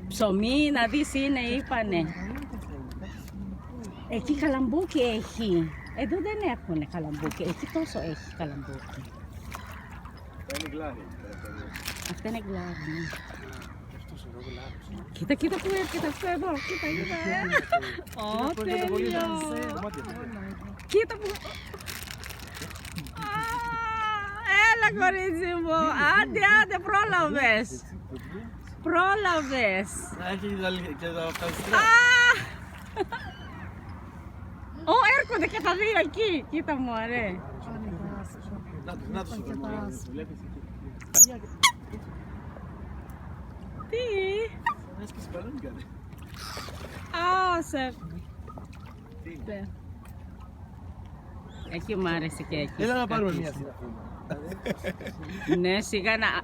Ψωμί, να δεις είναι, είπανε. Εκεί καλαμπούκι έχει. Εδώ δεν έχουν καλαμπούκι. Εκεί τόσο έχει καλαμπούκι. Αυτά είναι γλάρι. Ναι. Κοίτα, κοίτα που έρχεται αυτό εδώ. Κοίτα, κοίτα. Ω, τέλειο. Κοίτα που... Έλα, κορίτσι μου. Άντε, άντε, πρόλαβες. Πρόλαβες. Και τα αυκαστρία. Ω, έρχονται και τα δύο εκεί. Κοίτα μου, αρέ. Να τους βλέπεις εκεί. Τι. Έσκησε μπαλόνι κάνει. Άσε. Εκεί μου άρεσε και εκεί. Έλα να πάρουμε μια σειρά. Ναι, σιγά να...